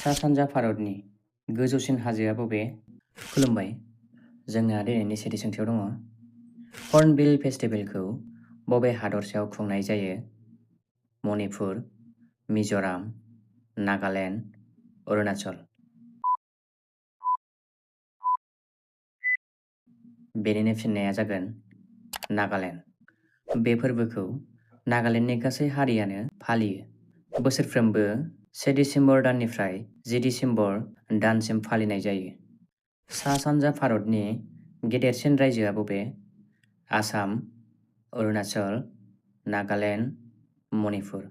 सा सानजा भारतनि गोजौसिन हाजोआ बबे? खुलुमबाय, जोंना दिनैनि सेथि सोंथियाव दङ। हर्नबिल फेस्टिभेलखौ बबे हादरसायाव खुंनाय जायो? मणिपुर, मिज'राम, नागालेन्ड, अरुणाचल। बेनिनो फिननाया जागोन नागालेन्ड। बे फोरबोखौ नागालेन्डनि गासै हारियानो फालियो। बोसोरफ्रोमबो 1 दिसेम्बर दाननिफ्राय 10 दिसेम्बर दानसिम फालिनाय जायो। सा सानजा भारतनि गेदेरसिन रायजोआ बबे? आसाम, अरुणाचल, नागालेन्ड, मणिपुर।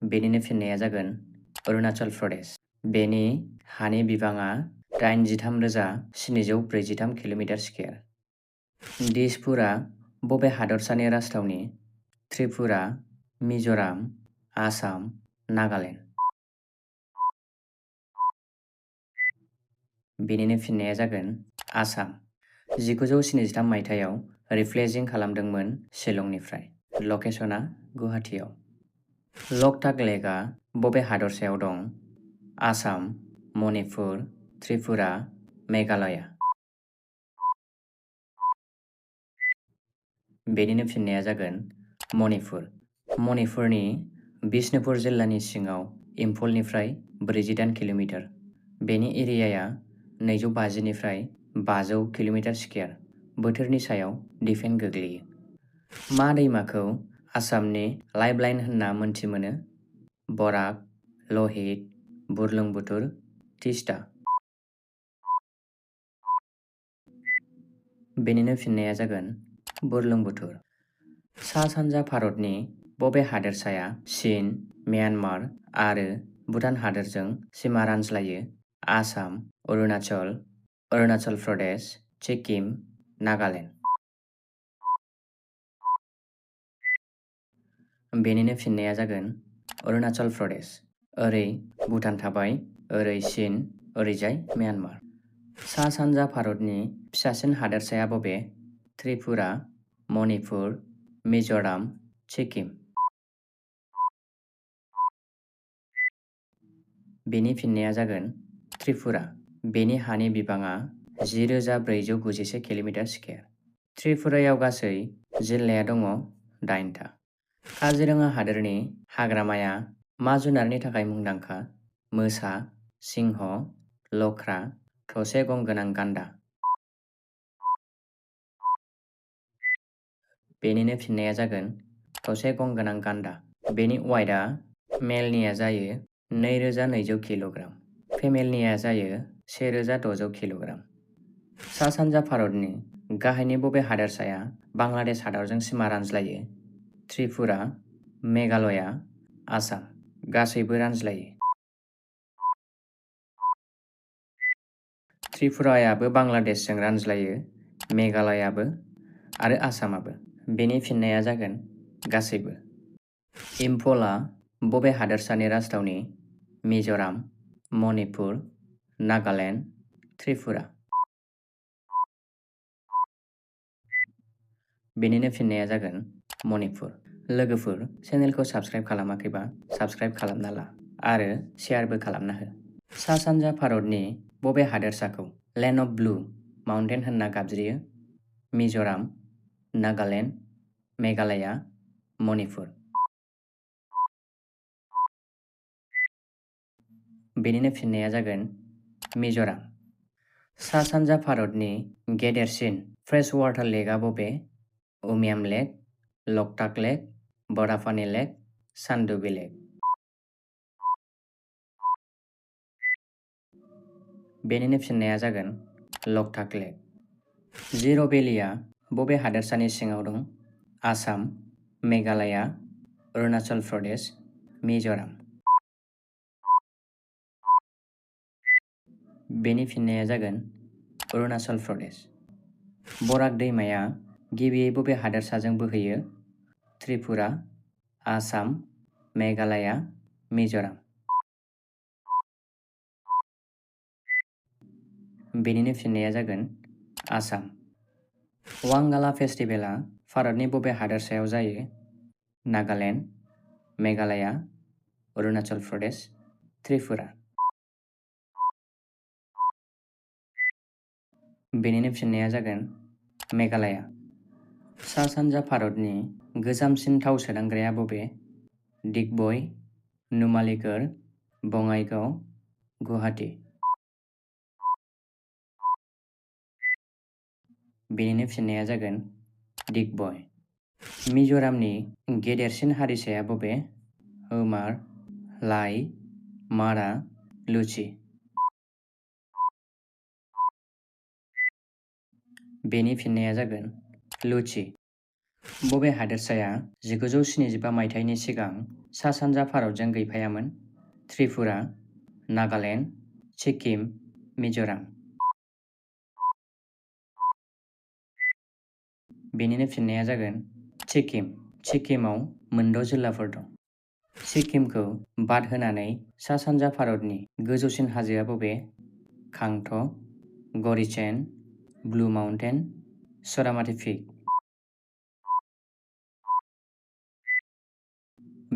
बेनिनो फिननाया जागोन अरुणाचल प्रदेश। बेनि हानि बिबाङा 83,743 किल'मिटार स्कुवेर। दिसपुरा बबे हादरसानि राजथावनि? त्रिपुरा, मिज'राम, आसाम, नागालेन्ड। बेनिनो फिननाया जागोन आसाम। 1973 मायथाइयाव रिफ्लेजिं खालामदोंमोन शिलंनिफ्राय। लकेशना गुवाहाटीआव। लकटाक लेकआ बबे हादरसायाव दं? आसाम, मणिपुर, त्रिपुरा, मेघालया। बेनिनो फिननाया जागोन मणिपुर। मणिपुरनि बिष्णुपुर जिल्लानि सिङाव इम्फलनिफ्राय 48 किल'मिटार। बेनि एरियाया 250 निफ्राय 500 किल'मिटार स्कुवेर। बोथोरनि सायाव दिफेन गोग्लैयो। मा दैमाखौ आसामनि लाइफलाइन होनना मोनथि मोनो? बराक, लहित, बुरलुंबुथुर, तीस्ता। बेनिनो फिननाया जागोन बुरलुंबुथुर। सा सानजा भारतनि बबे हादोरसाया चीन, म्यानमार आरो भुटान हादोरजों सिमा रानज्लायो? आसाम, अरुणाचल प्रदेश, सिक्किम, नागालेन्ड। बेनिनो फिननाया जागोन अरुणाचल प्रदेश। ओरै भुटान थाबाय, ओरै चीन, ओरैजाय म्यानमार। सा सानजा भारतनि फिसासिन हादोरसाया बबे? त्रिपुरा, मणिपुर, मिज'राम, सिक्किम। बेनि फिननाया जागोन त्रिपुरा। बेनि हानि बिबाङा 10,491 किल'मिटार स्कुवेर। त्रिपुरायाव गासै जिल्लाया दङ 8था। काजिरङा हादोरनि हाग्रामाया मा जुनारनि थाखाय मुंदांखा? मोसा, सिंह, लख्रा, थसे गं गोनां गान्दा। बेनिनो फिननाया जागोन थसे गं गोनां गान्दा। बेनि वाइटआ मेलनिया जायो 2,200 किल'ग्राम, फेमेलनिया जायो 1,600 किल'ग्राम। सा सानजा भारतनि गाहायनि बबे हादोरसाया बांलादेश हादरजों सिमा रानज्लायो? त्रिपुरा, मेघालया, आसाम। गासैबो रानज्लायो। त्रिपुरायाबो बांलादेशजों रानज्लायो, मेघालयाबो आरो आसामाबो। बेनि फिननाया जागोन गासैबो। इम्फलआ बबे हादोरसानि राजथावनि? मिज'राम, मणिपुर, नागालेन्ड, त्रिपुरा। बेनिनो फिननाया जागोन मणिपुर। लोगोफोर, चेनेलखौ साबस्क्राइब खालामाखैबा साबस्क्राइब खालामना ला आरो शेयारबो खालामना हो। सा सानजा भारतनि बबे हादोरसाखौ लेन्ड अफ ब्लु माउन्टेन होनना गाबज्रियो? मिज'राम, नागालेन्ड, मेघालया, मणिपुर। बेनिनो फिननाया जागोन मिज'राम। सा सानजा भारतनि गेदेरसिन फ्रेश वाटार लेकआ बबे? उमियाम लेक, लकटाक लेक, बरापानि लेक, सानडुबि लेक। बेनिनो फिननाया जागोन लकटाक लेक। जिर' भेलिया बबे हादोरसानि सिङाव दं? आसाम, मेघालया, अरुणाचल प्रदेश, मिज'राम। बेनि फिननाया जागोन अरुणाचल प्रदेश। बराक दैमाया गिबियै बबे हादोरसाजों बोहैयो? त्रिपुरा, आसाम, मेघालया, मिज'राम। बेनिनो फिननाया जागोन आसाम। वांगाला फेस्टिभेला भारतनि बबे हादोरसायाव जायो? नागालेन्ड, मेघालया, अरुणाचल प्रदेश, त्रिपुरा। बेनिनो फिननाया जागोन मेघालया। सा-सानजा भारतनि गोजामसिन थाव सोदांग्राया बबे? दिग्बय, नुमालीगढ़, बङाइगाव, गुवाहाटी। बेनिनो फिननाया जागोन दिग्बय। मिज'रामनि गेदेरसिन हारिसाया बबे? हमार, लाइ, मारा, लुचि। बेनि फिननाया जागोन लुचि। बबे हादोरसाया 1975 मायथाइनि सिगां सा-सानजा भारतजों गैफायामोन? त्रिपुरा, नागालेन्ड, सिक्किम, मिज'राम। बेनिनो फिननाया जागोन सिक्किम। सिक्किमाव मोनद' जिल्लाफोर दं। सिक्किमखौ बाद होनानै सा-सानजा भारतनि गोजौसिन हाजोआ बबे? कांगटक, गरीचेन, ब्लू माउन्टेन, सरामाथि पीक।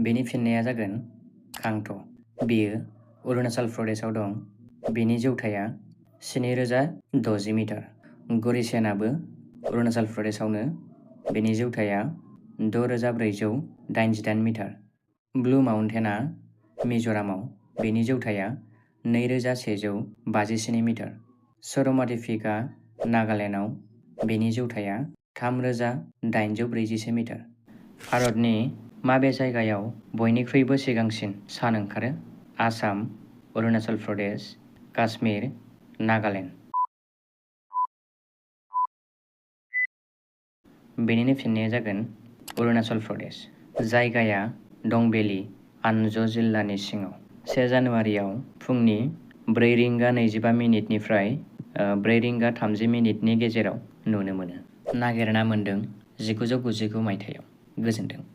बेनि फिननाया जागोन कांगटक। बेयो अरुणाचल प्रदेशआव दं। बेनि जौथाया 7060 मिटार। गरीचेनाबो अरुणाचल प्रदेशआवनो। बेनि जौथाया 6488 मिटार। ब्लू माउन्टेनआ मिज'रामाव। बेनि जौथाया 2157 मिटार। सरामाथि पीकआ नागालेन्डआव। बेनि जौथाया 3841 मिटार। भारतनि माबे जायगायाव बयनिख्रुइबो सिगांसिन सान ओंखारो? आसाम, अरुणाचल प्रदेश, काश्मीर, नागालेन्ड। बेनिनो फिननाया जागोन अरुणाचल प्रदेश। जायगाया दंबेली, आनज' जिल्लानि सिङाव। 1 जानुवारियाव फुंनि 4:25 निफ्राय 4:30 गेजेराव नुनो मोनो। नागिरना मोन्दों 1999 मायथाइयाव। गोजोन्थों।